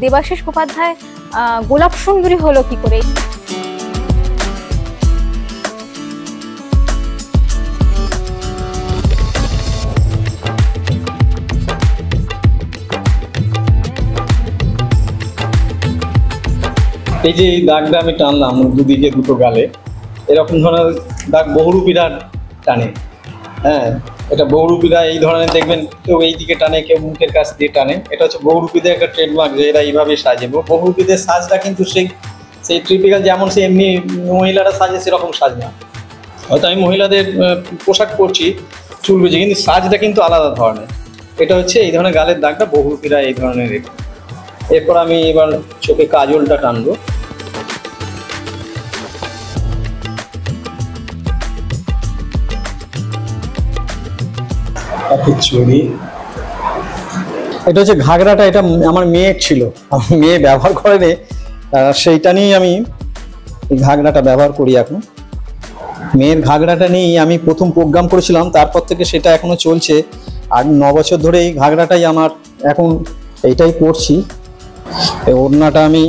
দেবাশিস উপাধ্যায় গোলাপ সুন্দরী হলো কি করে? এই যে এই দাগটা আমি টানলাম দুদিকে দুটো গালে, এরকম ধরনের দাগ বহুরূপীরা টানে। হ্যাঁ, এটা বহুরূপীরা এই ধরনের দেখবেন, কেউ এই দিকে টানে, কেউ মুখের কাছ দিয়ে টানে। এটা হচ্ছে বহুরূপীদের একটা ট্রেডমার্ক, যে এরা এইভাবে সাজে। বহুরূপীদের সাজটা কিন্তু সেই ট্রিপিক্যাল যেমন সে এমনি মহিলারা সাজে সেরকম সাজ না। হয়তো আমি মহিলাদের পোশাক পরছি, চুল বেঁচে, কিন্তু সাজটা কিন্তু আলাদা ধরনের। এটা হচ্ছে এই ধরনের গালের দাগটা বহুরূপীরা এই ধরনের। এরপর আমি এবার চোখে কাজলটা টানবো। চুড়ি, এটা হচ্ছে ঘাগরাটা, এটা আমার মেয়ের ছিল, আমার মেয়ে ব্যবহার করে, সেইটা নিয়েই আমি ঘাগরাটা ব্যবহার করি এখন। মেয়ের ঘাগরাটা নিয়েই আমি প্রথম প্রোগ্রাম করেছিলাম, তারপর থেকে সেটা এখনো চলছে। আর 9 বছর ধরে এই ঘাগরাটাই আমার, এখন এইটাই পরছি। ওড়নাটা আমি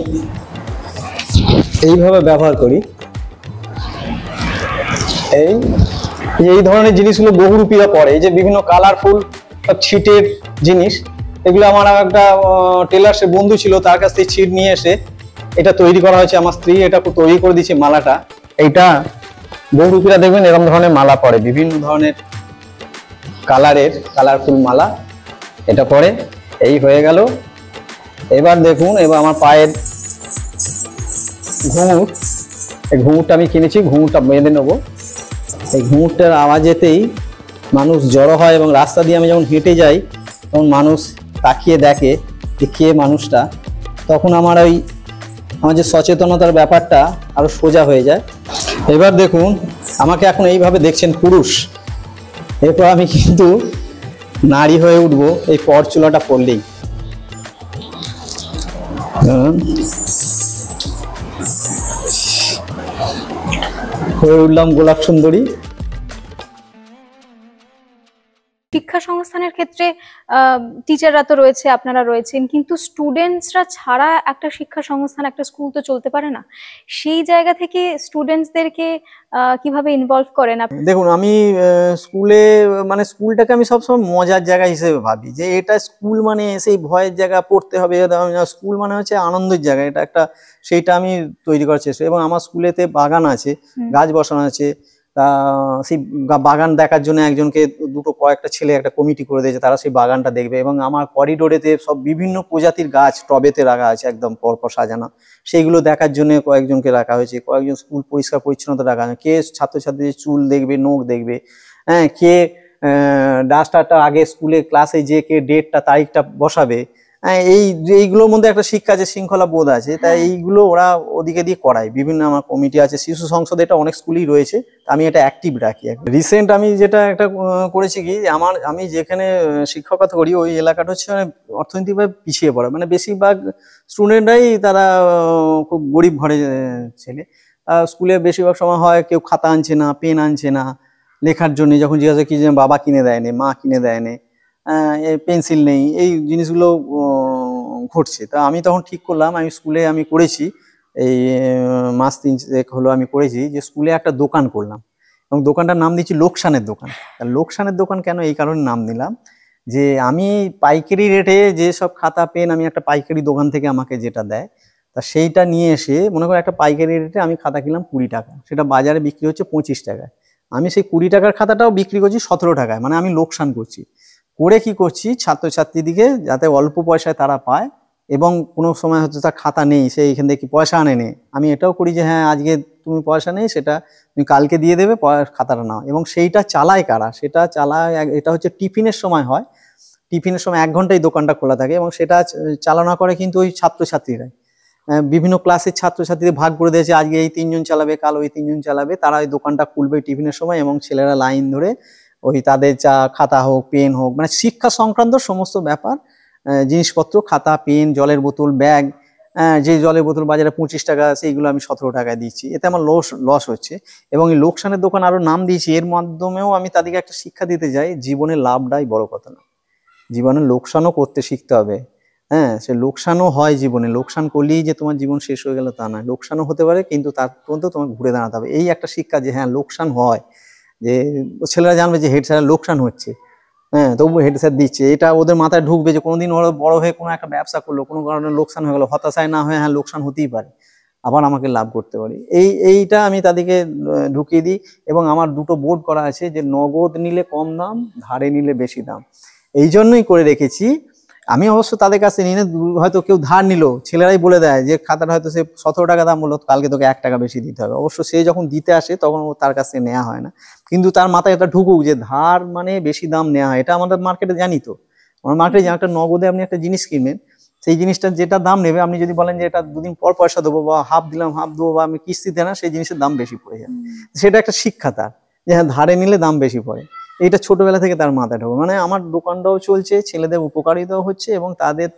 এইভাবে ব্যবহার করি। এই ধরনের জিনিসগুলো বহুরূপীরা পরে, এই যে বিভিন্ন কালারফুল ছিটের জিনিস, এগুলো আমার একটা টেলার্সের বন্ধু ছিল, তার কাছ থেকে ছিট নিয়ে এসে এটা তৈরি করা হয়েছে। আমার স্ত্রী এটা তৈরি করে দিয়েছে মালাটা। এইটা বহুরূপীরা দেখবেন এরকম ধরনের মালা পরে, বিভিন্ন ধরনের কালারফুল মালা এটা পরে। এই হয়ে গেল। এবার দেখুন, এবার আমার পায়ের ঘুঙুর, এই ঘুঙুরটা আমি কিনেছি, ঘুঙুরটা বেঁধে নেবো। এই ঘুঙুরটার আওয়াজেতেই মানুষ জড়ো হয়, এবং রাস্তা দিয়ে আমি যখন হেঁটে যাই তখন মানুষ তাকিয়ে দেখে যে কে মানুষটা, তখন আমার যে সচেতনতার ব্যাপারটা আরো সোজা হয়ে যায়। এবার দেখুন, আমাকে এখন এইভাবে দেখছেন পুরুষ, এরপর আমি কিন্তু নারী হয়ে উঠবো এই পরচুলাটা পরলেই। হয়ে উঠলাম গোলাপ সুন্দরী। শিক্ষা সংস্থানের ক্ষেত্রে টিচাররা তো রয়েছে, আপনারা রয়েছেন, কিন্তু স্টুডেন্টসরা ছাড়া একটা শিক্ষা সংস্থান, একটা স্কুল তো চলতে পারে না। সেই জায়গা থেকে স্টুডেন্টসদেরকে কিভাবে ইনভলভ করেন? দেখুন, আমি স্কুলটাকে আমি সবসময় মজার জায়গা হিসেবে ভাবি, যে এটা স্কুল মানে সেই ভয়ের জায়গা, পড়তে হবে। স্কুল মানে হচ্ছে আনন্দের জায়গা, এটা একটা, সেইটা আমি তৈরি করার চেষ্টা। এবং আমার স্কুলেতে বাগান আছে, গাছ বসানো আছে। সেই বাগান দেখার জন্য একজনকে কয়েকটা ছেলে একটা কমিটি করে দিয়েছে, তারা সেই বাগানটা দেখবে। এবং আমার করিডোরেতে সব বিভিন্ন প্রজাতির গাছ টবেতে রাখা আছে, একদম পরপর সাজানো, সেইগুলো দেখার জন্য কয়েকজনকে রাখা হয়েছে। কয়েকজন স্কুল পরিষ্কার পরিচ্ছন্নতা রাখা হয়, কে ছাত্রছাত্রীদের চুল দেখবে, নখ দেখবে, হ্যাঁ, কে ডাস্টারটা আগে স্কুলে ক্লাসে যে কে ডেটটা তারিখটা বসাবে। হ্যাঁ, এইগুলোর মধ্যে একটা শিক্ষা আছে, শৃঙ্খলা বোধ আছে, তাই এইগুলো ওরা ওদিকে দিয়ে করায়। বিভিন্ন আমার কমিটি আছে, শিশু সংসদ, এটা অনেক স্কুলেই রয়েছে, আমি এটা অ্যাক্টিভ রাখি। রিসেন্ট আমি যেটা একটা করেছি কি, আমি যেখানে শিক্ষকতা করি ওই এলাকাটা হচ্ছে অর্থনৈতিকভাবে পিছিয়ে পড়া, বেশিরভাগ স্টুডেন্টরাই তারা খুব গরিব ঘরে ছেলে। স্কুলে বেশিরভাগ সময় হয় কেউ খাতা আনছে না, পেন আনছে না লেখার জন্য, যখন জিজ্ঞাসা কি যে বাবা কিনে দেয়নি, মা কিনে দেয়নি, পেন্সিল নেই, এই জিনিসগুলো ঘটছে। তা আমি তখন ঠিক করলাম, আমি স্কুলে আমি করেছি, এই মাস 3 হলো আমি করেছি, যে স্কুলে একটা দোকান করলাম, এবং দোকানটার নাম দিচ্ছি লোকসানের দোকান। লোকসানের দোকান কেন, এই কারণে নাম নিলাম, যে আমি পাইকারি রেটে যে সব খাতা পেন আমি একটা পাইকারি দোকান থেকে আমাকে যেটা দেয়, তা সেইটা নিয়ে এসে, মনে করো একটা পাইকারি রেটে আমি খাতা কিনলাম 20 টাকা, সেটা বাজারে বিক্রি হচ্ছে 25 টাকায়, আমি সেই 20 টাকার খাতাটাও বিক্রি করছি 17 টাকায়, আমি লোকসান করছি। করে কি করছি, ছাত্রছাত্রীদিকে যাতে অল্প পয়সায় তারা পায়, এবং কোনো সময় হচ্ছে তার খাতা নেই, সে এখান থেকে পয়সা আনে নেই, আমি এটাও করি যে হ্যাঁ আজকে তুমি পয়সা নেই, সেটা তুমি কালকে দিয়ে দেবে, খাতাটা নাও। এবং সেইটা চালায় কারা, সেটা চালায়, এটা হচ্ছে টিফিনের সময় হয়, টিফিনের সময় 1 ঘন্টায় দোকানটা খোলা থাকে, এবং সেটা চালনা করে কিন্তু ওই ছাত্রছাত্রীরাই। বিভিন্ন ক্লাসের ছাত্রছাত্রীদের ভাগ করে দিয়েছে, আজকে এই 3 জন চালাবে, কাল ওই 3 জন চালাবে, তারা ওই দোকানটা খুলবে টিফিনের সময়, এবং ছেলেরা লাইন ধরে ওই তাদের খাতা হোক, পেন হোক, শিক্ষা সংক্রান্ত সমস্ত ব্যাপার, জিনিসপত্র, খাতা, পেন, জলের বোতল, ব্যাগ, যে জলের বোতল বাজারে 25 টাকা, সেইগুলো আমি 17 টাকায় দিচ্ছি। এতে আমার লস হচ্ছে। এবং এই লোকসানের দোকান আরো নাম দিয়েছি, এর মাধ্যমেও আমি তাদেরকে একটা শিক্ষা দিতে চাই, জীবনে লাভটাই বড় কথা না, জীবনে লোকসানও করতে শিখতে হবে। হ্যাঁ, সে লোকসানও হয় জীবনে, লোকসান করলেই যে তোমার জীবন শেষ হয়ে গেল তা নয়, লোকসানও হতে পারে, কিন্তু তার পর্যন্ত তোমাকে ঘুরে দাঁড়াতে হবে। এই একটা শিক্ষা যে হ্যাঁ লোকসান হয়, যে ছেলেরা জানবে যে হেড স্যারের লোকসান হচ্ছে, হ্যাঁ তবু হেড স্যার দিচ্ছে, এটা ওদের মাথায় ঢুকবে যে কোনোদিন ওরা বড় হয়ে কোনো একটা ব্যবসা করলো, কোনো কারণে লোকসান হয়ে গেলো, হতাশায় না হয়ে হ্যাঁ লোকসান হতেই পারে, আবার আমাকে লাভ করতে পারি, এইটা আমি তাদেরকে ঢুকিয়ে দিই। এবং আমার দুটো বোর্ড করা আছে যে নগদ নিলে কম দাম, ধারে নিলে বেশি দাম, এই জন্যই করে রেখেছি। আমি অবশ্য তাদের কাছে নিয়ে হয়তো কেউ ধার নিল, ছেলেরাই বলে দেয় যে খাতাটা হয়তো সে 17 টাকা দাম বললো, কালকে তোকে 1 টাকা বেশি দিতে হবে। অবশ্য সে যখন দিতে আসে তখন তার কাছে নেওয়া হয় না, কিন্তু তার মাথায় এটা ঢুকুক যে ধার মানে বেশি দাম নেওয়া হয়। এটা আমাদের মার্কেটে জানি তো, আমার মার্কেটে যে একটা নগদে আপনি একটা জিনিস কিনবেন, সেই জিনিসটা যেটা দাম নেবে, আপনি যদি বলেন যে এটা 2 দিন পর পয়সা দেবো বা হাফ দিলাম হাফ দেবো বা আমি কিস্তিতে না, সেই জিনিসের দাম বেশি পড়ে যাবে। সেটা একটা শিক্ষা তার, যে হ্যাঁ ধারে নিলে দাম বেশি পড়ে। এইটা ছোটবেলা থেকে তার মাথায় ঢোকে, মানে আমার দোকানটাও চলছে, ছেলেদের উপকারিতাও হচ্ছে এবং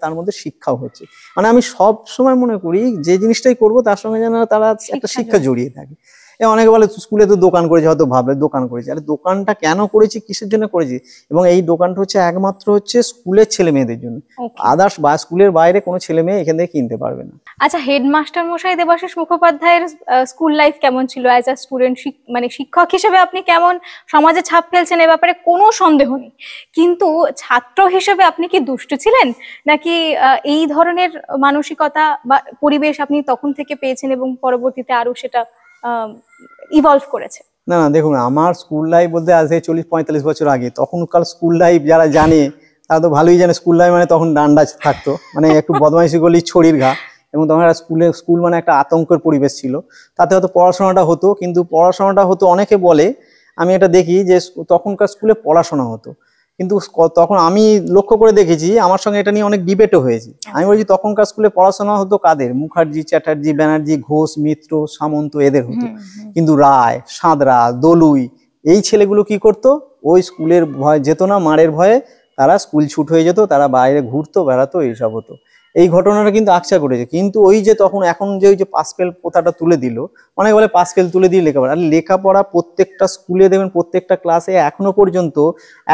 তার মধ্যে শিক্ষাও হচ্ছে। মানে আমি সব সময় মনে করি যে জিনিসটাই করব তার সঙ্গে যেন তারা একটা শিক্ষা জড়িয়ে থাকে। অনেকে বলে স্কুলে তো দোকান করেছি, হয়তো ভাবলে দোকান করেছি, আরে দোকানটা কেন করেছি, কিসের জন্য করেছি, এবং এই দোকানটা হচ্ছে একমাত্র হচ্ছে স্কুলের ছেলে মেয়েদের জন্য, আদার্স বা স্কুলের বাইরে কোনো ছেলে মেয়ে এখান থেকে কিনতে পারবে না। আচ্ছা, হেডমাস্টার মশাই দেবাশিস মুখোপাধ্যায়ের স্কুল লাইফ কেমন ছিল? অ্যাজ আ স্টুডেন্ট, মানে শিক্ষক হিসেবে আপনি কেমন সমাজে ছাপ ফেলছেন এ ব্যাপারে কোনো সন্দেহ নেই, কিন্তু ছাত্র হিসেবে আপনি কি দুষ্টু ছিলেন, নাকি এই ধরনের মানসিকতা বা পরিবেশ আপনি তখন থেকে পেয়েছেন এবং পরবর্তীতে আরো সেটা ইভলভ করেছে? না না, দেখুন আমার স্কুল লাইফ বলতে আজ থেকে 40-45 বছর আগে, তখনকার স্কুল লাইফ যারা জানে তারা তো ভালোই জানে, স্কুল লাইফ মানে তখন ডান্ডা থাকতো, মানে একটু বদমাইশি করলেই ছড়ির ঘা, এবং তখন স্কুল মানে একটা আতঙ্কের পরিবেশ ছিল। তাতে হয়তো পড়াশোনাটা হতো, কিন্তু পড়াশোনাটা হতো, অনেকে বলে, আমি এটা দেখি যে তখনকার স্কুলে পড়াশোনা হতো, কিন্তু তখন আমি লক্ষ্য করে দেখেছি, আমার সঙ্গে এটা নিয়ে অনেক ডিবেটও হয়েছে। আমি বলছি তখনকার স্কুলে পড়াশোনা হতো কাদের, মুখার্জি, চ্যাটার্জি, ব্যানার্জি, ঘোষ, মিত্র, সামন্ত, এদের হতো। কিন্তু রায়, সাঁতরা, দলুই, এই ছেলেগুলো কি করতো, ওই স্কুলের ভয় যেত না, মারের ভয়ে তারা স্কুল ছুট হয়ে যেত, তারা বাইরে ঘুরতো, বেড়াতো, এইসব হতো। এই ঘটনাটা কিন্তু আকছা করেছে। কিন্তু ওই যে তখন এখন যে ওই যে পাস ফেল প্রথাটা তুলে দিল, অনেক বলে পাস ফেল তুলে দিয়ে লেখাপড়া, আর লেখাপড়া প্রত্যেকটা স্কুলে দেখবেন, প্রত্যেকটা ক্লাসে এখনো পর্যন্ত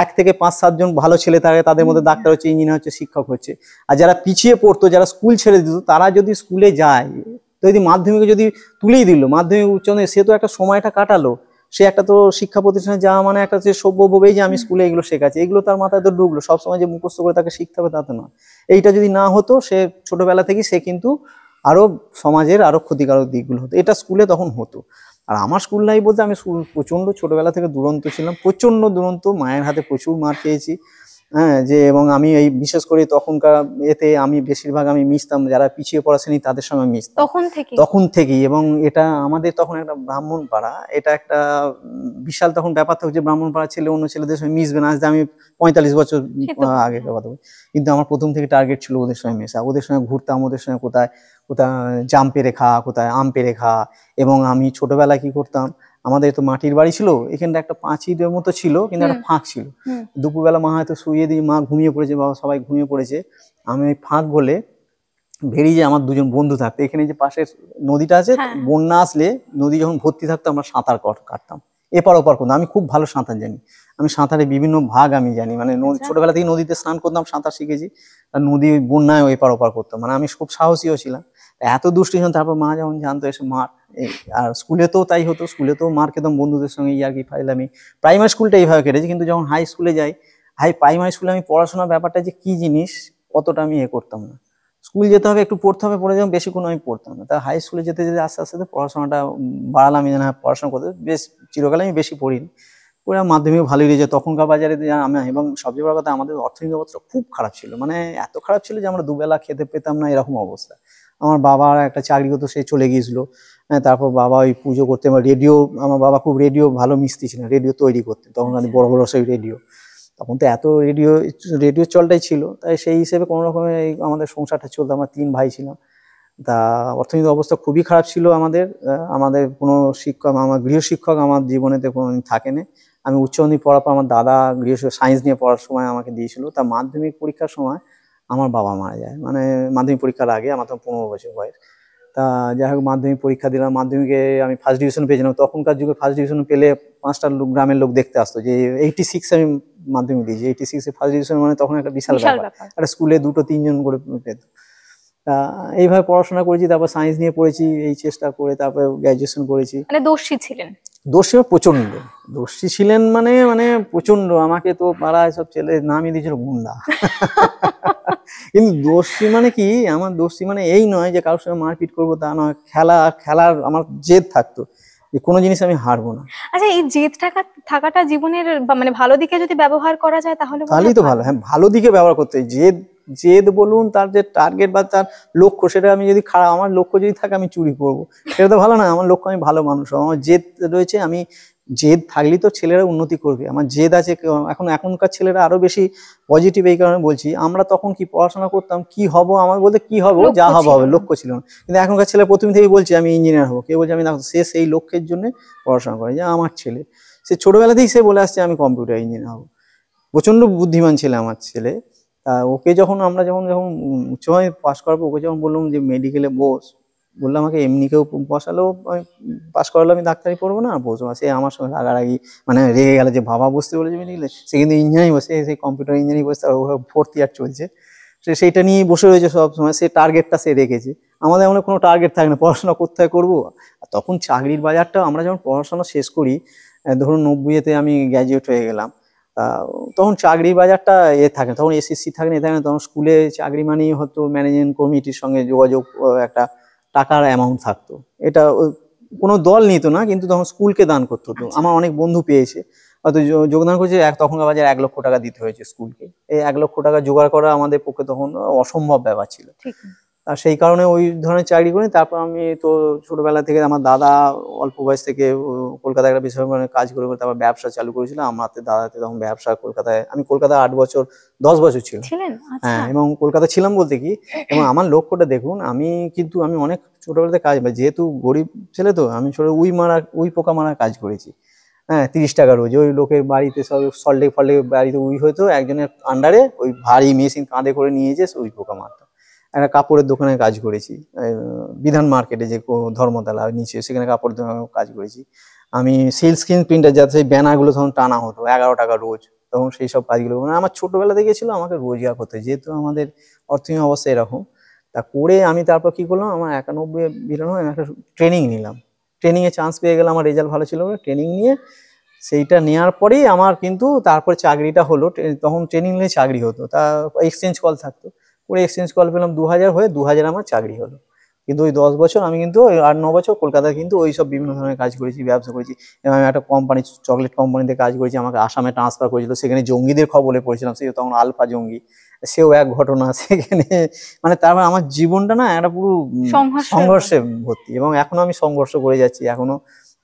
1 থেকে 5-7 জন ভালো ছেলে থাকে, তাদের মধ্যে ডাক্তার হচ্ছে, ইঞ্জিনিয়ার হচ্ছে, শিক্ষক হচ্ছে। আর যারা পিছিয়ে পড়তো, যারা স্কুল ছেড়ে দিত, তারা যদি স্কুলে যায়, তো যদি মাধ্যমিকে যদি তুলেই দিল, মাধ্যমিক উচ্চ মাধ্যমিক, সে তো একটা সময়টা কাটালো, সে একটা তো শিক্ষা প্রতিষ্ঠানে যাওয়া মানে একটা যে সভ্যভাবেই যে আমি স্কুলে এগুলো শেখাচ্ছি, এগুলো তার মাথায় তো ঢুকলো, সবসময় যে মুখস্থ করে তাকে শিখতে হবে তা তো নয়। এইটা যদি না হতো, সে ছোটবেলা থেকেই সে কিন্তু আরো সমাজের আরো ক্ষতিকারক দিকগুলো হতো, এটা স্কুলে তখন হতো। আর আমার স্কুল লাইফ বলতে, আমি প্রচন্ড ছোটবেলা থেকে দুরন্ত ছিলাম, প্রচন্ড দুরন্ত, মায়ের হাতে প্রচুর মার খেয়েছি। হ্যাঁ, যে এবং আমি এই বিশেষ করে তখনকার এতে আমি বেশিরভাগ আমি মিশতাম, যারা পিছিয়ে পড়া শ্রেণী তাদের সঙ্গে মিশতাম তখন থেকেই। এবং এটা আমাদের তখন একটা ব্রাহ্মণ পাড়া, এটা একটা বিশাল তখন ব্যাপার থাকছে, ব্রাহ্মণ পাড়ার ছেলে অন্য ছেলেদের সঙ্গে মিশবে না। আজ আমি 45 বছর আগে কথা বলি, কিন্তু আমার প্রথম থেকে টার্গেট ছিল ওদের সঙ্গে মেশা, ওদের সঙ্গে ঘুরতাম, ওদের সঙ্গে কোথায় কোথায় জাম পেরে খাওয়া, কোথায় আম পেরে খাওয়া। এবং আমি ছোটবেলায় কি করতাম, আমাদের তো মাটির বাড়ি ছিল, এখানটা একটা পাঁচিলের মতো ছিল, কিন্তু একটা ফাঁক ছিল। দুপুরবেলা মা হয়তো শুয়ে দিয়ে, মা ঘুমিয়ে পড়েছে, বাবা সবাই ঘুমিয়ে পড়েছে, আমি ওই ফাঁক বলে বেরিয়ে যে আমার 2জন বন্ধু থাকতো, এখানে যে পাশের নদীটা আছে, বন্যা আসলে নদী যখন ভর্তি থাকতো, আমরা সাঁতার কাটতাম, এপার ওপার করতাম। আমি খুব ভালো সাঁতার জানি, আমি সাঁতারে বিভিন্ন ভাগ আমি জানি, মানে ছোটবেলা থেকে নদীতে স্নান করতাম, সাঁতার শিখেছি, আর নদী ওই বন্যায় এপার ওপার করতাম, মানে আমি খুব সাহসীও ছিলাম। এত দুষ্টি ছিলাম। তারপর মা যখন জানতো এসে মার, আর স্কুলে তো তাই হতো, স্কুলে তো মার খেতাম বন্ধুদের সঙ্গে, ইয়ার্কি ফাইলামি। প্রাইমারি স্কুলটা এইভাবে কেটেছি, কিন্তু যখন হাই স্কুলে যাই, প্রাইমারি স্কুলে আমি পড়াশোনার ব্যাপারটা যে কি জিনিস অতটা আমি করতাম না। স্কুল যেতে হবে, একটু পড়তে হবে, পড়ে যাবো, বেশিক্ষণ আমি পড়তাম না। তা হাই স্কুলে যেতে যেতে আস্তে আস্তে পড়াশোনাটা বাড়ালাম, আমি জানা পড়াশোনা করতে বেশ চিরকালে আমি বেশি পড়িনি, পড়ে মাধ্যমিক ভালোই রয়েছে। তখনকার বাজারে আমি, এবং সবচেয়ে বড় কথা, আমাদের অর্থনৈতিক অবস্থা খুব খারাপ ছিল, মানে এত খারাপ ছিল যে আমরা দুবেলা খেতে পেতাম না, এরকম অবস্থা। আমার বাবার একটা চাকরি করতো, সে চলে গিয়েছিল। তারপর বাবা ওই পুজো করতে, রেডিও, আমার বাবা খুব রেডিও ভালো মিস্ত্রি ছিলেন, রেডিও তৈরি করতেন তখন, বড় বড় সেই রেডিও, তখন তো এত রেডিও চলটাই ছিল, তাই সেই হিসেবে কোনো রকমের আমাদের সংসারটা চলতো। আমরা 3 ভাই ছিলাম। তা অর্থনৈতিক অবস্থা খুবই খারাপ ছিল আমাদের। আমাদের কোনো শিক্ষক, আমার গৃহশিক্ষক আমার জীবনেতে কোনোদিন থাকেনি। আমি উচ্চ মাধ্যমিক পড়ার পর আমার দাদা সায়েন্স নিয়ে পড়ার সময় আমাকে দিয়েছিল। তা মাধ্যমিক পরীক্ষার সময় আমার বাবা মারা যায়, মানে মাধ্যমিক পরীক্ষার আগে, আমার তো 15 বছর বয়স। তা যাই হোক মাধ্যমিক পরীক্ষা দিলাম, মাধ্যমিকে আমি ফার্স্ট ডিভিশন পেয়েছিলাম। তখনকার যুগে ফার্স্ট ডিভিশন পেলে 5টা গ্রামের লোক দেখতে আসতো, যে 86 আমি মাধ্যমিক দিয়েছি, 86-এ ফার্স্ট ডিভিশন মানে তখন একটা বিশাল ব্যাপার। একটা স্কুলে 2-3 জন করে পেত। তা এইভাবে পড়াশোনা করেছি, তারপর সায়েন্স নিয়ে পড়েছি, এই চেষ্টা করে তারপর গ্র্যাজুয়েশন করেছি। মানে দোষী ছিলেন? দোষী প্রচন্ড, দোষী ছিলেন মানে মানে প্রচন্ড। আমাকে তো পাড়ায় সব ছেলে নামই দিয়েছিল গুন্ডা। কিন্তু দোষী মানে কি, আমার দোষী মানে এই নয় যে কারোর সঙ্গে মারপিট করবো, তা নয়। খেলার আমার জেদ থাকতো যে কোনো জিনিস আমি হারবো না। আচ্ছা, এই জেদ থাকাটা জীবনের মানে ভালো দিকে যদি ব্যবহার করা যায় তাহলেই তো ভালো। হ্যাঁ, ভালো দিকে ব্যবহার করতে হয়। জেদ বলুন, তার যে টার্গেট বা তার লক্ষ্য, সেটা আমি যদি খারাপ, আমার লক্ষ্য যদি থাকে আমি চুরি করবো, সেটা তো ভালো না। আমার লক্ষ্য আমি ভালো মানুষ হবো, আমার জেদ রয়েছে। আমি জেদ থাকলেই তো ছেলেরা উন্নতি করবে। আমার জেদ আছে। এখনকার ছেলেরা আরো বেশি পজিটিভ, এই কারণে বলছি। আমরা তখন কি পড়াশোনা করতাম, কি হব আমার বলতে কি হবো, যা হবো হবে, লক্ষ্য ছিল না। কিন্তু এখনকার ছেলে প্রথম থেকেই বলছে আমি ইঞ্জিনিয়ার হবো, কেউ বলছে আমি, সে সেই লক্ষ্যের জন্য পড়াশোনা করে। যে আমার ছেলে, সে ছোটবেলাতেই সে বলে আসছে আমি কম্পিউটার ইঞ্জিনিয়ার হবো। প্রচন্ড বুদ্ধিমান ছেলে আমার ছেলে। ওকে যখন আমরা যখন উচ্চ মাধ্যমিক পাস করাবো, ওকে যখন বললাম যে মেডিকেলে বস, বললাম আমাকে এমনি কেউ বসালেও আমি পাস করালো, আমি ডাক্তারি পড়বো না, বসবো না। সে আমার সঙ্গে রাগারাগি, মানে রেগে গেল যে বাবা বসতে বলেছে মেডিকেলে, সে কিন্তু ইঞ্জিনিয়ারিং বসে, সেই কম্পিউটার ইঞ্জিনিয়ারিং বসে, আর 4th ইয়ার চলছে। সেইটা নিয়েই বসে রয়েছে সব সময়। সে টার্গেটটা সে রেখেছে। আমাদের এমন কোনো টার্গেট থাকে না, পড়াশোনা করতে হয়, করবো। আর তখন চাকরির বাজারটা, আমরা যখন পড়াশোনা শেষ করি, ধরুন 90-এতে আমি গ্র্যাজুয়েট হয়ে গেলাম, তখন চাকরির বাজারটা থাকে, তখন এসএসসি থাকে না, থাকে না। তখন স্কুলে চাকরি মানেই হতো ম্যানেজমেন্ট কমিটির সঙ্গে যোগাযোগ, একটা টাকার অ্যামাউন্ট থাকতো। এটা কোনো দল নিত না, কিন্তু তখন স্কুলকে দান করতে হতো। আমার অনেক বন্ধু পেয়েছে, হয়তো যোগদান করেছে। তখনকার বাজারে 1 লক্ষ টাকা দিতে হয়েছে স্কুলকে। এই 1 লক্ষ টাকা জোগাড় করা আমাদের পক্ষে তখন অসম্ভব ব্যাপার ছিল। আর সেই কারণে ওই ধরনের চাকরি করি। তারপর আমি তো ছোটবেলা থেকে, আমার দাদা অল্প বয়স থেকে কলকাতায় একটা বেসরকারি কাজ করে করে তারপর ব্যবসা চালু করেছিল। আমার দাদাতে তখন ব্যবসা কলকাতায়, আমি কলকাতায় 8 বছর 10 বছর ছিলাম। হ্যাঁ, এবং কলকাতা ছিলাম বলতে কি, এবং আমার লক্ষ্যটা দেখুন, আমি অনেক ছোটবেলাতে কাজ, যেহেতু গরিব ছেলে, তো আমি ছোট উই পোকা মারার কাজ করেছি। হ্যাঁ, 30 টাকা রোজ। ওই লোকের বাড়িতে সব সল্টে ফল্টে বাড়িতে উই হয়তো, একজনের আন্ডারে ওই ভারী মেশিন কাঁধে করে নিয়ে যেয়ে উই পোকা মারতাম। একটা কাপড়ের দোকানে কাজ করেছি, বিধান মার্কেটে, যে ধর্মতলা নিচে, সেখানে কাপড়ের দোকানে কাজ করেছি। আমি সিল্ক স্ক্রিন প্রিন্টার, যাতে সেই ব্যানারগুলো তখন টানা হতো, 11 টাকা রোজ। তখন সেই সব কাজগুলো, মানে আমার ছোটবেলা থেকে ছিল আমাকে রোজগার করতে, যেহেতু আমাদের অর্থনৈতিক অবস্থা এরকম। তা করে আমি তারপর কি করলাম, আমার 91-92 আমি একটা ট্রেনিং নিলাম। ট্রেনিংয়ে চান্স পেয়ে গেলাম, আমার রেজাল্ট ভালো ছিল বলে। ট্রেনিং নিয়ে, সেইটা নেওয়ার পরেই আমার কিন্তু তারপর চাকরিটা হলো। তখন ট্রেনিং নিয়ে চাকরি হতো, তা এক্সচেঞ্জ কল থাকতো। করে এক্সচেঞ্জ কল পেলাম 2000 হয়ে, 2000 আমার চাকরি হলো। কিন্তু ওই 10 বছর আমি কিন্তু, ওই 8-9 বছর কলকাতায় কিন্তু ওই সব বিভিন্ন ধরনের কাজ করেছি, ব্যবসা করেছি। এবং আমি একটা কোম্পানি, চকলেট কোম্পানিতে কাজ করেছি। আমাকে আসামে ট্রান্সফার করেছিল, সেখানে জঙ্গিদের খবরে পড়েছিলাম। সে তখন আলফা জঙ্গি, সেও এক ঘটনা সেখানে। মানে তারপর আমার জীবনটা না একটা পুরো সংঘর্ষে ভর্তি, এবং এখনো আমি সংঘর্ষ করে যাচ্ছি। এখনো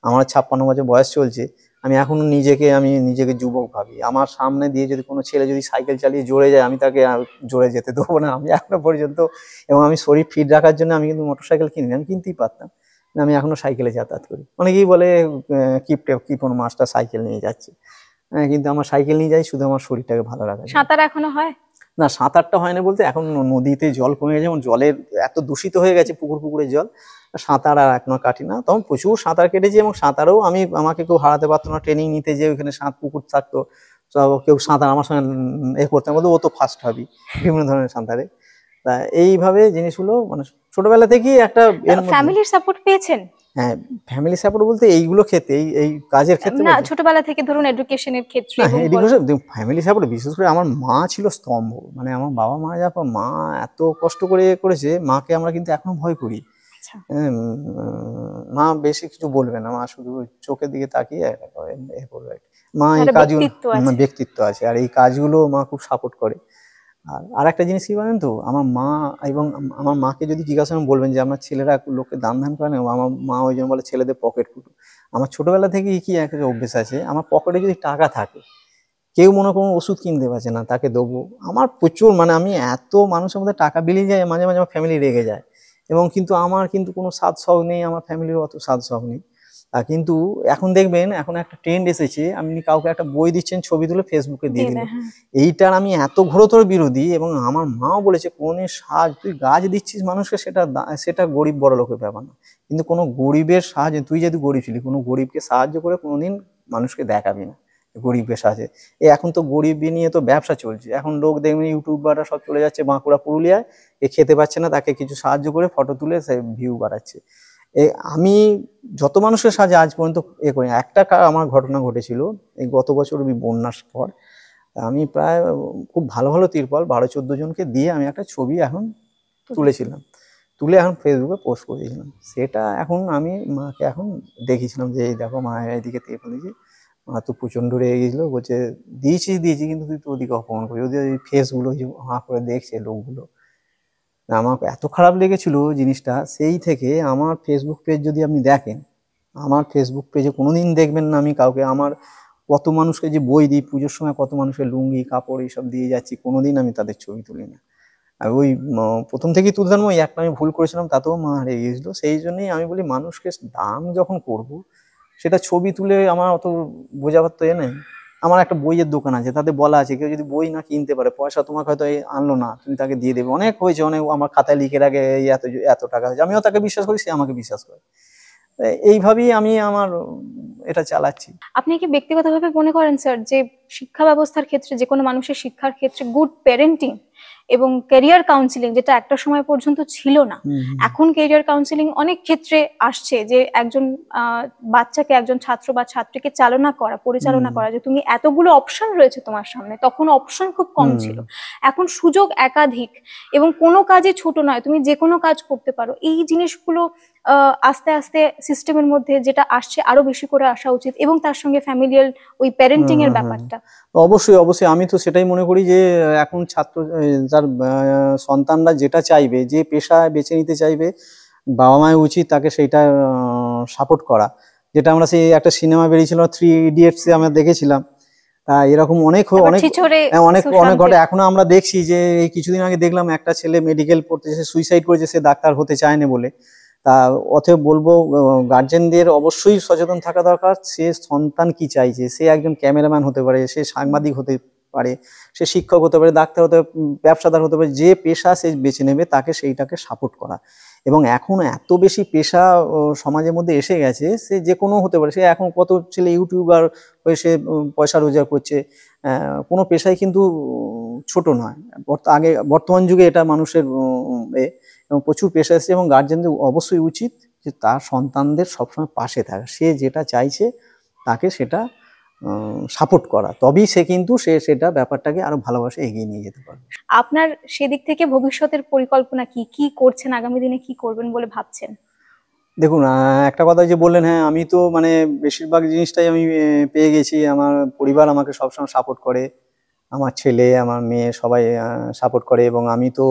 আমার 56 বছর বয়স চলছে, আমি এখনো নিজেকে যুবক ভাবি। আমার সামনে দিয়ে যদি কোনো ছেলে যদি সাইকেল চালিয়ে জোরে যায়, আমি তাকে জোরে যেতে দেবো না, আমি এখনো পর্যন্ত। এবং আমি শরীর ফিট রাখার জন্য আমি কিন্তু মোটরসাইকেল কিনিনি, আমি কিনতেই পারতাম, আমি এখনো সাইকেলে যাতায়াত করি। অনেকেই বলে কিপন মাস্টার সাইকেল নিয়ে যাচ্ছে, কিন্তু আমার সাইকেল নিয়ে যাই শুধু আমার শরীরটাকে ভালো রাখার জন্য। সাঁতার এখনো হয় না, সাঁতারটা হয় না বলতে, এখন নদীতে জল কমে গেছে, যেমন জলের এত দূষিত হয়ে গেছে পুকুরের জল, সাঁতার আর এখনো কাটি না। তখন প্রচুর সাঁতার কেটেছি, এবং সাঁতারেও আমাকে কেউ হারাতে পারতো না। ট্রেনিং নিতে যে ওইখানে পুকুর থাকতো, কেউ সাঁতার আমার সঙ্গে করতাম, বলতো ও তো ফার্স্ট হবি বিভিন্ন ধরনের সাঁতারে। তা এইভাবে জিনিসগুলো, মানে ছোটবেলা থেকেই একটা ফ্যামিলির সাপোর্ট পেয়েছেন। হ্যাঁ, ফ্যামিলি সাপোর্ট বলতে এইগুলো ক্ষেত্রে, এই কাজের ক্ষেত্রে না, ছোটবেলা থেকে ধরুন এডুকেশনের ক্ষেত্রে। ফ্যামিলি সাপোর্ট, বিশেষ করে আমার মা ছিল স্তম্ভ। মানে আমার বাবা মারা যাওয়ার পর মা এত কষ্ট করে করেছে, মাকে আমরা কিন্তু এখনো ভয় করি। মা বেশি কিছু বলবে না, মা শুধু চোখের দিকে তাকিয়ে করবে। মা এই কাজগুলো, ব্যক্তিত্ব আছে, আর এই কাজগুলো মা খুব সাপোর্ট করে। আর একটা জিনিস কি বলেন তো, আমার মা এবং আমার মাকে যদি জিজ্ঞাসা বলবেন যে আমার ছেলেরা লোককে দান করে না, আমার মা ওই জন্য বলে ছেলেদের পকেট ফুটো। আমার ছোটবেলা থেকে কি একটা অভ্যেস আছে, আমার পকেটে যদি টাকা থাকে, কেউ মনে কোনো ওষুধ কিনতে পারছে না, তাকে দেবো। আমার প্রচুর, মানে আমি এত মানুষের মধ্যে টাকা বিলিয়ে যায়, মাঝে মাঝে আমার ফ্যামিলি রেগে যায়। এবং কিন্তু আমার কিন্তু কোনো সাদ শখ নেই, আমার ফ্যামিলির অত সাদ শখ নেই। কিন্তু এখন দেখবেন এখন একটা ট্রেন্ড এসেছে, আপনি কাউকে একটা বই দিচ্ছেন, ছবি তুলে ফেসবুকে দিয়ে দিল। এইটার আমি এত ঘোরতর বিরোধী, এবং আমার মাও বলেছে কোনের সাহায্য, তুই গাছ দিচ্ছিস মানুষকে, সেটা গরিব বড় লোকের ব্যাপার না, কিন্তু কোনো গরিবের সাহায্য, তুই যদি গরিব ছিলি, কোনো গরিবকে সাহায্য করে কোনোদিন মানুষকে দেখাবি না গরিবকে সাহায্য। এখন তো গরিব নিয়ে তো ব্যবসা চলছে, এখন লোক দেখবেন ইউটিউবাররা সব চলে যাচ্ছে বাঁকুড়া পুরুলিয়ায়, এ খেতে পাচ্ছে না, তাকে কিছু সাহায্য করে ফটো তুলে সে ভিউ বাড়াচ্ছে। আমি যত মানুষের সাহায্যে আজ পর্যন্ত করি। একটা আমার ঘটনা ঘটেছিল এই গত বছর বন্যার পর, আমি প্রায় খুব ভালো ভালো তিরপল 12-14 জনকে দিয়ে আমি একটা ছবি এখন তুলেছিলাম, তুলে এখন ফেসবুকে পোস্ট করে দিয়েছিলাম। সেটা এখন আমি মাকে এখন দেখিয়েছিলাম যে এই দেখো মা এইদিকে তিরপল দিয়েছি। মা তো প্রচন্ড রেগে গেছিলো, বলছে দিয়েছি কিন্তু তুই তো ওদিকে অপমান করি, ওদের ওই ফেসগুলো হাঁ করে দেখছে লোকগুলো। আমার এত খারাপ লেগেছিল জিনিসটা, সেই থেকে আমার ফেসবুক পেজ যদি আপনি দেখেন, আমার ফেসবুক পেজে কোনোদিন দেখবেন না আমি কাউকে, আমার কত মানুষকে যে বই দিই পুজোর সময়, কত মানুষের লুঙ্গি কাপড় এইসব দিয়ে যাচ্ছি, কোনোদিন আমি তাদের ছবি তুলি না। আর ওই প্রথম থেকেই তুলতাম, ওই একটা আমি ভুল করেছিলাম তাতেও মা রেগে গেছিল। সেই জন্যই আমি বলি মানুষকে দান যখন করব, সেটা ছবি তুলে আমার অত বোঝাবার তো নেই। আমার একটা বইয়ের দোকান আছে, তাতে বলা আছে কেউ যদি বই না কিনতে পারে, পয়সা তোমাকে হয়তো আনলো না, তুমি তাকে দিয়ে দেবে। অনেক হয়েছে, অনেক আমার খাতায় লিখে রাখে এই এত টাকা হয়েছে, আমিও তাকে বিশ্বাস করি, সে আমাকে বিশ্বাস করে। এইভাবেই আমি আমার এটা চালাচ্ছি। আপনি কি ব্যক্তিগতভাবে মনে করেন স্যার যে শিক্ষা ব্যবস্থার ক্ষেত্রে, যে কোনো মানুষের শিক্ষার ক্ষেত্রে গুড প্যারেন্টিং এবং ক্যারিয়ার কাউন্সিলিং, যেটা একটা সময় পর্যন্ত ছিল না, এখন ক্যারিয়ার কাউন্সিলিং অনেক ক্ষেত্রে আসছে, যে একজন বাচ্চাকে, একজন ছাত্র বা ছাত্রীকে পরিচালনা করা, যে তুমি এতগুলো অপশন রয়েছে তোমার সামনে, তখন অপশন খুব কম ছিল, এখন সুযোগ একাধিক এবং কোনো কাজই ছোট নয়, তুমি যে কোনো কাজ করতে পারো। এই জিনিসগুলো আস্তে আস্তে সিস্টেমের মধ্যে যেটা আসছে আরো বেশি করে আসা উচিত, এবং তার সঙ্গে ফ্যামিলিয়াল ওই প্যারেন্টিং এর ব্যাপারটা। অবশ্যই আমি তো সেটাই মনে করি যে এখন যার সন্তানরা যেটা চাইবে, যে পেশা বেছে নিতে চাইবে, বাবা মায়ের উচিত তাকে সেইটা সাপোর্ট করা। যেটা আমরা সেই একটা সিনেমা বেরিয়েছিল 3 ইডিয়টস আমরা দেখেছিলাম, এরকম অনেক ঘটে এখনো আমরা দেখছি। যে এই কিছুদিন আগে দেখলাম একটা ছেলে মেডিকেল পড়তে, সে সুইসাইড করেছে, সে ডাক্তার হতে চায় না বলে। তা অতএব বলবো গার্জেনদের অবশ্যই সচেতন থাকা দরকার, সে সন্তান কি চাইছে। সে একজন ক্যামেরাম্যান হতে পারে, সে সাংবাদিক হতে পারে, সে শিক্ষক হতে পারে, ডাক্তার হতে পারে, ব্যবসাদার হতে পারে, যে পেশা সে বেছে নেবে তাকে সেইটাকে সাপোর্ট করা। এবং এখন এত বেশি পেশা সমাজের মধ্যে এসে গেছে, সে যে কোনো হতে পারে। সে এখন কত ছেলে ইউটিউবার হয়ে সে পয়সা রোজগার করছে, কোনো পেশাই কিন্তু ছোট নয়। বর্তমান যুগে এটা মানুষের এবং প্রচুর পেশা এসেছে, এবং গার্জেনদের অবশ্যই উচিত যে তার সন্তানদের সবসময় পাশে থাকা, সে যেটা চাইছে তাকে সেটা সাপোর্ট করা, তবেই সে কিন্তু সেটা ব্যাপারটাকে আরো ভালোবাসে এগিয়ে নিয়ে যেতে পারবে। আপনার সেদিক থেকে ভবিষ্যতের পরিকল্পনা কি করছেন, আগামী দিনে কি করবেন বলে ভাবছেন? দেখুন, একটা কথা যে বললেন, হ্যাঁ আমি তো মানে বেশিরভাগ জিনিসটাই আমি পেয়ে গেছি। আমার পরিবার আমাকে সবসময় সাপোর্ট করে, আমার ছেলে আমার মেয়ে সবাই সাপোর্ট করে, এবং আমি তো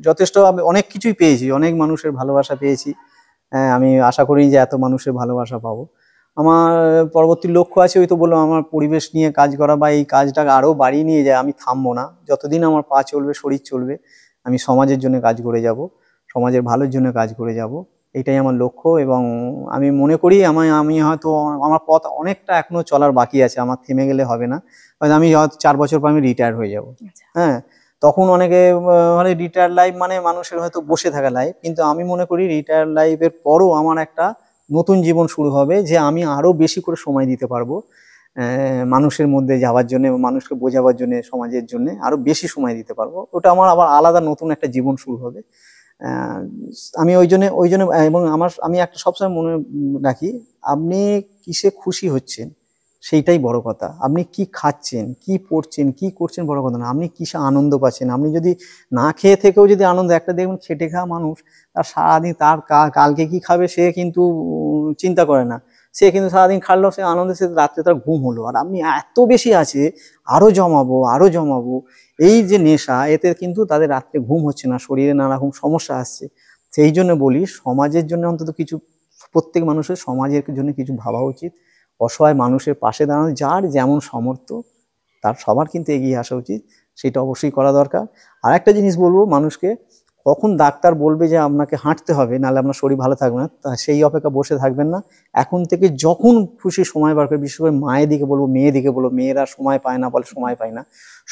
যথেষ্ট অনেক কিছুই পেয়েছি, অনেক মানুষের ভালোবাসা পেয়েছি। আমি আশা করি যে এত মানুষের ভালোবাসা পাবো। আমার পরবর্তী লক্ষ্য আছে, ওই তো বললাম, আমার পরিবেশ নিয়ে কাজ করা, বা এই কাজটাকে আরো বাড়িয়ে নিয়ে যায়। আমি থামবো না, যতদিন আমার পা চলবে, শরীর চলবে, আমি সমাজের জন্য কাজ করে যাব, সমাজের ভালোর জন্য কাজ করে যাব, এটাই আমার লক্ষ্য। এবং আমি মনে করি আমি হয়তো আমার পথ অনেকটা এখনো চলার বাকি আছে, আমার থেমে গেলে হবে না। হয়তো আমি 4 বছর পর আমি রিটায়ার হয়ে যাব। হ্যাঁ, তখন অনেকে মানে রিটায়ার লাইফ মানে মানুষের হয়তো বসে থাকা লাইফ, কিন্তু আমি মনে করি রিটায়ার লাইফের পরও আমার একটা নতুন জীবন শুরু হবে, যে আমি আরো বেশি করে সময় দিতে পারবো মানুষের মধ্যে যাওয়ার জন্য, মানুষকে বোঝাবার জন্য, সমাজের জন্য আরো বেশি সময় দিতে পারবো। ওটা আমার আবার আলাদা নতুন একটা জীবন শুরু হবে। আমি ওই জন্য এবং আমি একটা সবসময় মনে রাখি, আপনি কিসে খুশি হচ্ছেন সেইটাই বড় কথা। আপনি কি খাচ্ছেন, কি পড়ছেন, কি করছেন বড় কথা না, আপনি কিসে আনন্দ পাচ্ছেন। আপনি যদি না খেয়ে থেকেও যদি আনন্দ, একটা দেখবেন খেটে খাওয়া মানুষ, তার সারাদিন তার কালকে কি খাবে সে কিন্তু চিন্তা করে না, সে কিন্তু সারাদিন খাটলো, সে আনন্দে, সে রাত্রে তার ঘুম হলো। আর আপনি এত বেশি আছে, আরো জমাবো, এই যে নেশা, এতে কিন্তু তাদের রাত্রে ঘুম হচ্ছে না, শরীরে নানা রকম সমস্যা আসছে। সেই জন্য বলি, সমাজের জন্য অন্তত কিছু, প্রত্যেক মানুষের সমাজের জন্য কিছু ভাবা উচিত। অসহায় মানুষের পাশে দাঁড়ানো, যার যেমন সামর্থ্য তার সবার কিন্তু এগিয়ে আসা উচিত, সেটা অবশ্যই করা দরকার। আর একটা জিনিস বলবো মানুষকে, কখন ডাক্তার বলবে যে আপনাকে হাঁটতে হবে, নাহলে আপনার শরীর ভালো থাকবে না, তা সেই অপেক্ষা বসে থাকবেন না। এখন থেকে যখন খুশি সময় বার করে, বিশেষ করে মায়ের দিকে বলবো, মেয়ের দিকে বলবো, মেয়েরা সময় পায় না, বলে সময় পায় না,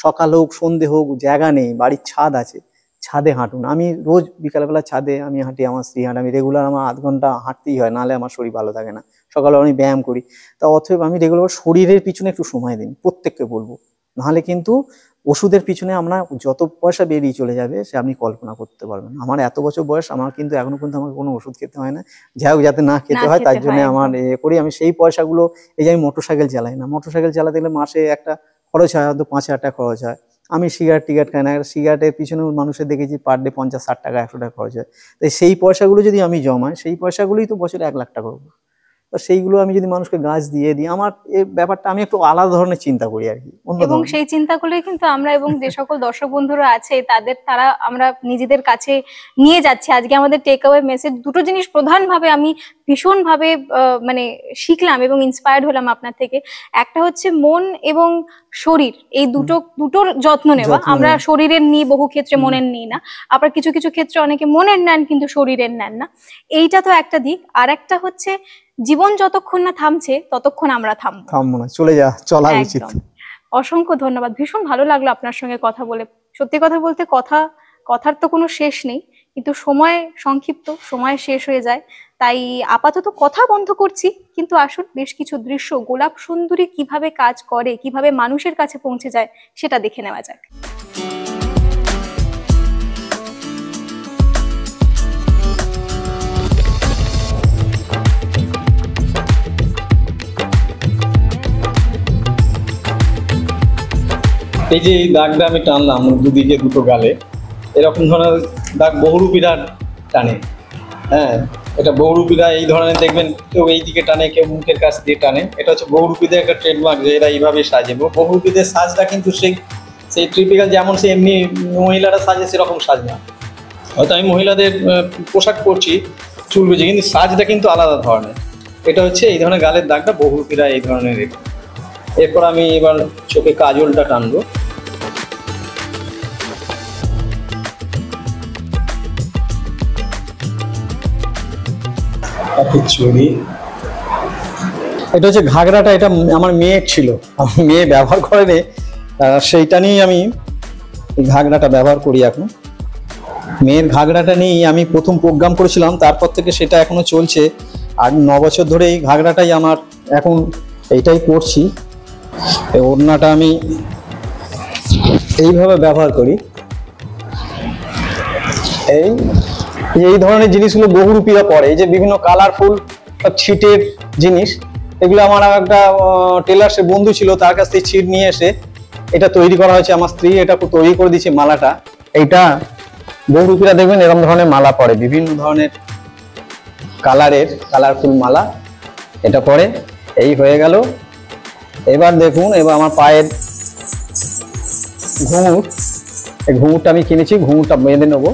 সকাল হোক সন্ধে হোক, জায়গা নেই, বাড়ির ছাদ আছে, ছাদে হাঁটুন। আমি রোজ বিকালবেলা ছাদে আমি হাঁটি, আমার স্ত্রী হাঁটে, আমি রেগুলার আমার 0.5 ঘন্টা হাঁটতেই হয়, নাহলে আমার শরীর ভালো থাকে না। সকালে আমি ব্যায়াম করি, তা অতএব আমি রেগুলার শরীরের পিছনে একটু সময় দিন, প্রত্যেককে বলবো। নাহলে কিন্তু ওষুধের পিছনে আমরা যত পয়সা বেরিয়ে চলে যাবে সে আপনি কল্পনা করতে পারবেন। আমার এত বছর বয়স, আমার কিন্তু এখনো পর্যন্ত আমাকে কোনো ওষুধ খেতে হয় না, যাই হোক যাতে না খেতে হয় তার জন্য আমার করি। আমি সেই পয়সাগুলো, এই যে আমি মোটরসাইকেল চালাই না, মোটরসাইকেল চালাতে গেলে মাসে একটা খরচ হয়, হয়তো 5,000 টাকা খরচ হয়। আমি সিগারেট টিগারেট খাই না, সিগারেটের পিছনেও মানুষের দেখেছি পার ডে 50-60 টাকা 100 টাকা খরচ হয়। তাই সেই পয়সাগুলো যদি আমি জমাই, সেই পয়সাগুলোই তো বছরে 1 লাখ টাকা করবো। তো সেইগুলো আমি যদি মানুষকে গাছ দিয়ে দিই, আমার এই ব্যাপারটা আমি একটু আলাদা ধরনের চিন্তা করি আর কি। এবং সেই চিন্তাগুলোই কিন্তু আমরা এবং যে সকল দর্শক বন্ধুরা আছে তারা আমরা নিজেদের কাছে নিয়ে যাচ্ছি। আজকে আমাদের টেক অ্যাওয়ে মেসেজ দুটো জিনিস প্রধানভাবে আমি ভীষণভাবে মানে শিখলাম এবং ইন্সপায়ার্ড হলাম আপনার থেকে। একটা হচ্ছে মন এবং শরীর, এই দুটোর যত্ন নেওয়া। আমরা শরীরের নিই, বহু ক্ষেত্রে মনের নিই না, আবার কিছু কিছু ক্ষেত্রে অনেকে মনের নেন কিন্তু শরীরের নেন না। এইটা তো একটা দিক। আর একটা হচ্ছে জীবন যতক্ষণ না থামছে ততক্ষণ আমরা থামবো না, চলা উচিত। অসংখ্য ধন্যবাদ, ভীষণ ভালো লাগলো আপনার সঙ্গে কথা বলে। সত্যি কথা বলতে কথার তো কোনো শেষ নেই, কিন্তু সময় সংক্ষিপ্ত, সময় শেষ হয়ে যায়। তাই আপাতত কথা বন্ধ করছি, কিন্তু আসুন বেশ কিছু দৃশ্য গোলাপ সুন্দরী কিভাবে কাজ করে, কিভাবে মানুষের কাছে পৌঁছে যায় সেটা দেখে নেওয়া যাক। এই যে এই দাগটা আমি টানলাম দুদিকে দুটো গালে, এরকম ধরনের দাগ বহুরূপীরা টানে। হ্যাঁ, এটা বহুরূপীরা এই ধরনের দেখবেন, কেউ এই দিকে টানে, কেউ মুখের কাছ দিয়ে টানে। এটা হচ্ছে বহুরূপীদের একটা ট্রেডমার্ক, যে এরা এইভাবে সাজে। বহুরূপীদের সাজটা কিন্তু সেই ট্রিপিক্যাল যেমন সে এমনি মহিলারা সাজে সেরকম সাজ না। হয়তো আমি মহিলাদের পোশাক পরছি, চুল বেঁচে, কিন্তু সাজটা কিন্তু আলাদা ধরনের। এটা হচ্ছে এই ধরনের গালের দাগটা বহুরূপীরা এই ধরনের। এরপর আমি এবার চোখে কাজলটা টানবো। এটা হচ্ছে ঘাগরাটা, এটা আমার মেয়ের ছিল, আমার মেয়ে ব্যবহার করেনি, সেইটা নিয়েই আমি ঘাগরাটা ব্যবহার করি এখন। মেয়ের ঘাগরাটা নিয়েই আমি প্রথম প্রোগ্রাম করেছিলাম, তারপর থেকে সেটা এখনো চলছে। আর 9 বছর ধরে এই ঘাগরাটাই আমার, এখন এইটাই পরছি। ওড়নাটা আমি এইভাবে ব্যবহার করি। এই ধরনের জিনিসগুলো বহুরূপীরা পরে, এই যে বিভিন্ন কালারফুল ছিটের জিনিস, এগুলো আমার একটা টেলার্সের বন্ধু ছিল, তার কাছ থেকে ছিট নিয়ে এসে এটা তৈরি করা হয়েছে। আমার স্ত্রী এটা তৈরি করে দিয়েছে মালাটা। এইটা বহুরূপীরা দেখবেন এরকম ধরনের মালা পরে, বিভিন্ন ধরনের কালারফুল মালা এটা পরে। এই হয়ে গেল। এবার দেখুন, এবার আমার পায়ের ঘুঙুর, এই ঘুঙুরটা আমি কিনেছি, ঘুঙুরটা বেঁধে নেবো।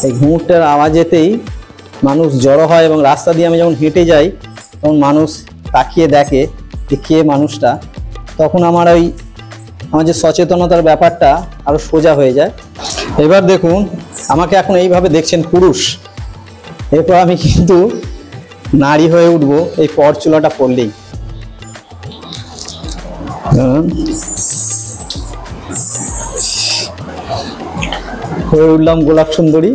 এই ঘুঙুরটার আওয়াজেতেই মানুষ জড়ো হয়, এবং রাস্তা দিয়ে আমি যখন হেঁটে যাই তখন মানুষ তাকিয়ে দেখে যে কে মানুষটা, তখন আমার যে সচেতনতার ব্যাপারটা আরো সোজা হয়ে যায়। এবার দেখুন, আমাকে এখন এইভাবে দেখছেন পুরুষ, এরপর আমি কিন্তু নারী হয়ে উঠবো এই পরচুলাটা পরলেই। হয়ে উঠলাম গোলাপ সুন্দরী।